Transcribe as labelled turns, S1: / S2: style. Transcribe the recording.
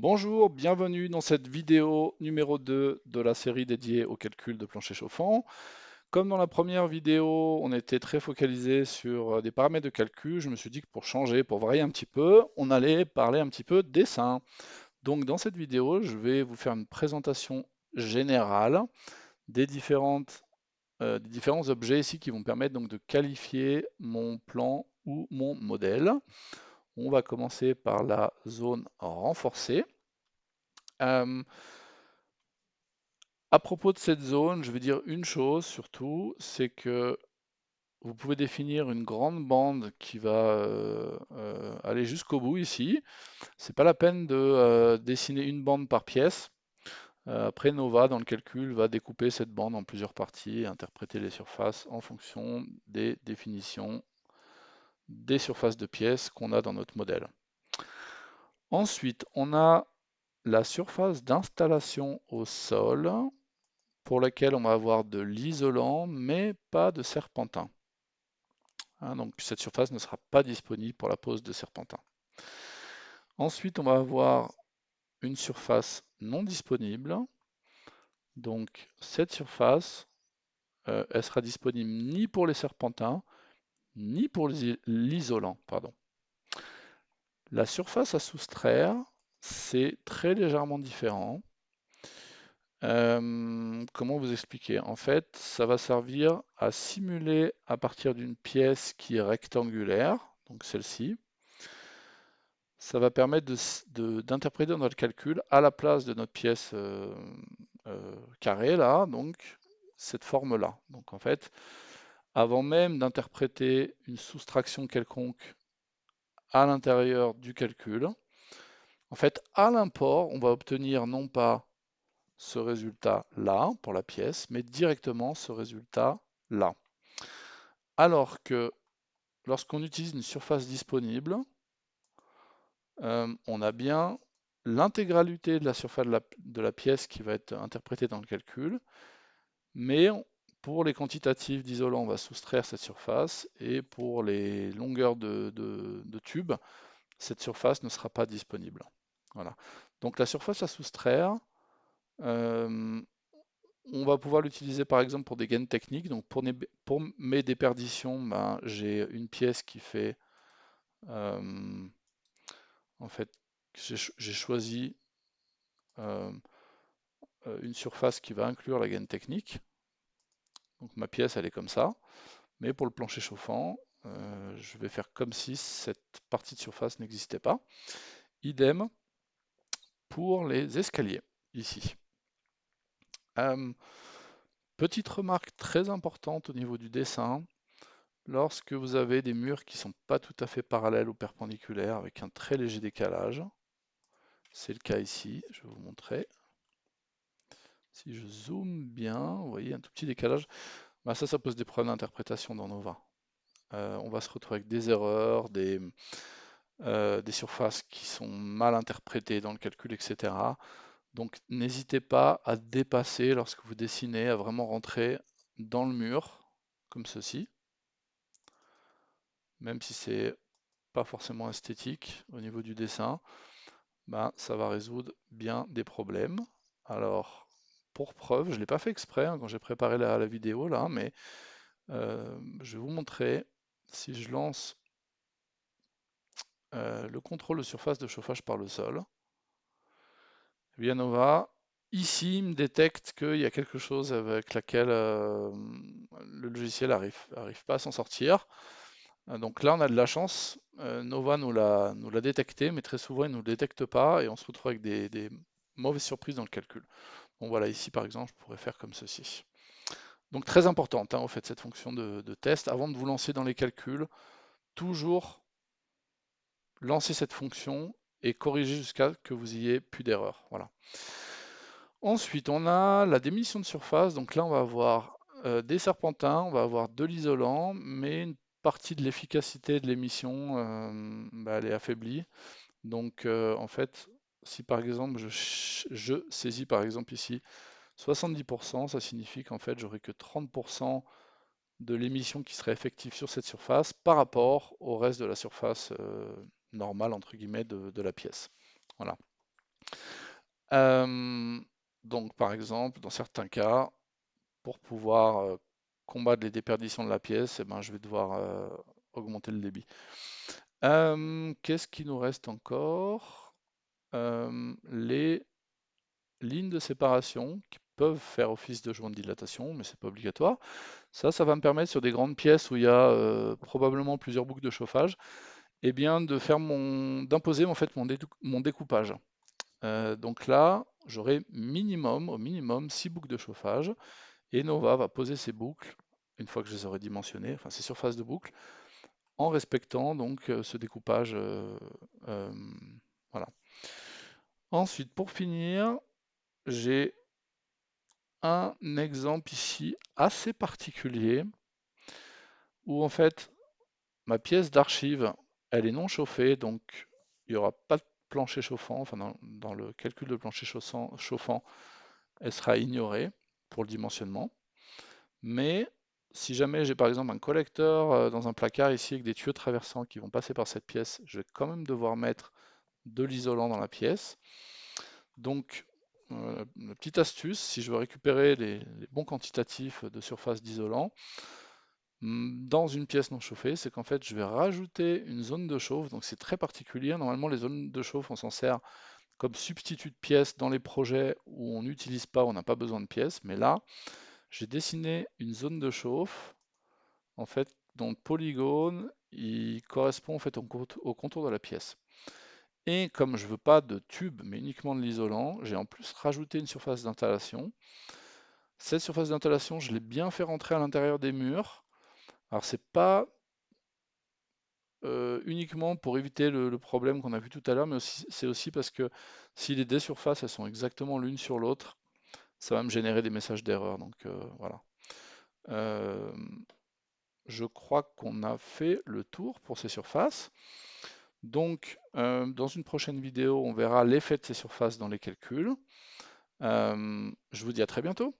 S1: Bonjour, bienvenue dans cette vidéo numéro 2 de la série dédiée au calcul de plancher chauffant. Comme dans la première vidéo, on était très focalisé sur des paramètres de calcul, je me suis dit que pour changer, pour varier un petit peu, on allait parler un petit peu dessin. Donc dans cette vidéo, je vais vous faire une présentation générale des des différents objets ici qui vont permettre donc de qualifier mon plan ou mon modèle. On va commencer par la zone renforcée. Euh, À propos de cette zone, je vais dire une chose surtout, c'est que vous pouvez définir une grande bande qui va aller jusqu'au bout ici. C'est pas la peine de dessiner une bande par pièce. Après, Nova, dans le calcul, va découper cette bande en plusieurs parties et interpréter les surfaces en fonction des définitions des surfaces de pièces qu'on a dans notre modèle. Ensuite, on a la surface d'installation au sol, pour laquelle on va avoir de l'isolant, mais pas de serpentin. Hein, donc cette surface ne sera pas disponible pour la pose de serpentin. Ensuite, on va avoir une surface non disponible. Donc cette surface, elle sera disponible ni pour les serpentins, ni pour l'isolant, pardon. La surface à soustraire, c'est très légèrement différent. Comment vous expliquer? En fait, ça va servir à simuler à partir d'une pièce qui est rectangulaire, donc celle-ci. Ça va permettre d'interpréter dans notre calcul à la place de notre pièce carrée là, donc cette forme-là. Donc en fait, avant même d'interpréter une soustraction quelconque à l'intérieur du calcul, en fait, à l'import, on va obtenir non pas ce résultat-là pour la pièce, mais directement ce résultat-là. Alors que lorsqu'on utilise une surface disponible, on a bien l'intégralité de la surface de la pièce qui va être interprétée dans le calcul, mais pour les quantitatifs d'isolant, on va soustraire cette surface, et pour les longueurs de tube, cette surface ne sera pas disponible. Voilà. Donc la surface à soustraire, euh, on va pouvoir l'utiliser par exemple pour des gaines techniques. Donc pour mes déperditions, ben, j'ai une pièce qui fait, euh, en fait, j'ai choisi euh, une surface qui va inclure la gaine technique. Donc ma pièce, elle est comme ça. Mais pour le plancher chauffant, je vais faire comme si cette partie de surface n'existait pas. Idem pour les escaliers, ici. Euh, Petite remarque très importante au niveau du dessin, lorsque vous avez des murs qui ne sont pas tout à fait parallèles ou perpendiculaires avec un très léger décalage, c'est le cas ici, je vais vous montrer. Si je zoome bien, vous voyez un tout petit décalage, bah ça pose des problèmes d'interprétation dans Nova. On va se retrouver avec des erreurs, des surfaces qui sont mal interprétées dans le calcul, etc. Donc n'hésitez pas à dépasser lorsque vous dessinez, à vraiment rentrer dans le mur, comme ceci, même si c'est pas forcément esthétique au niveau du dessin, ben, ça va résoudre bien des problèmes. Alors, pour preuve, je ne l'ai pas fait exprès hein, quand j'ai préparé la vidéo là, mais je vais vous montrer, si je lance le contrôle de surface de chauffage par le sol, bien Nova, ici, il me détecte qu'il y a quelque chose avec laquelle le logiciel arrive pas à s'en sortir. Donc là, on a de la chance. Nova nous l'a détecté, mais très souvent, il ne nous le détecte pas et on se retrouve avec des mauvaises surprises dans le calcul. Bon, voilà, ici, par exemple, je pourrais faire comme ceci. Donc très importante, hein, au fait, cette fonction de test. Avant de vous lancer dans les calculs, toujours lancer cette fonction et corriger jusqu'à ce que vous ayez plus d'erreurs. Voilà. Ensuite, on a la démission de surface. Donc là, on va avoir des serpentins, on va avoir de l'isolant, mais une partie de l'efficacité de l'émission, bah, elle est affaiblie. Donc en fait, si par exemple je saisis par exemple ici 70%, ça signifie qu'en fait j'aurai que 30% de l'émission qui serait effective sur cette surface par rapport au reste de la surface normale entre guillemets de la pièce. Voilà. Euh, donc par exemple, dans certains cas, pour pouvoir combattre les déperditions de la pièce, eh ben, je vais devoir augmenter le débit. Qu'est-ce qui nous reste encore? Les lignes de séparation qui peuvent faire office de joint de dilatation, mais c'est pas obligatoire. Ça va me permettre sur des grandes pièces où il y a probablement plusieurs boucles de chauffage, eh bien d'imposer en fait mon découpage. Donc là, j'aurai au minimum 6 boucles de chauffage, et Nova va poser ses boucles une fois que je les aurai dimensionnées, enfin ses surfaces de boucles, en respectant donc ce découpage. Euh, voilà. Ensuite, pour finir, j'ai un exemple ici assez particulier où en fait ma pièce d'archive, elle est non chauffée, donc il n'y aura pas de plancher chauffant, enfin dans le calcul de plancher chauffant, elle sera ignorée pour le dimensionnement. Mais si jamais j'ai par exemple un collecteur dans un placard ici avec des tuyaux traversants qui vont passer par cette pièce, je vais quand même devoir mettre de l'isolant dans la pièce. Donc, la petite astuce, si je veux récupérer les bons quantitatifs de surface d'isolant, dans une pièce non chauffée, c'est qu'en fait, je vais rajouter une zone de chauffe. Donc, c'est très particulier. Normalement, les zones de chauffe, on s'en sert comme substitut de pièces dans les projets où on n'utilise pas, on n'a pas besoin de pièces. Mais là, j'ai dessiné une zone de chauffe, en fait, dont le polygone, il correspond en fait au contour de la pièce. Et comme je veux pas de tube, mais uniquement de l'isolant, j'ai en plus rajouté une surface d'installation. Cette surface d'installation, je l'ai bien fait rentrer à l'intérieur des murs. Alors c'est pas uniquement pour éviter le problème qu'on a vu tout à l'heure, mais c'est aussi parce que si les deux surfaces elles sont exactement l'une sur l'autre, ça va me générer des messages d'erreur. Donc voilà. Euh, je crois qu'on a fait le tour pour ces surfaces. Donc dans une prochaine vidéo, on verra l'effet de ces surfaces dans les calculs. Je vous dis à très bientôt.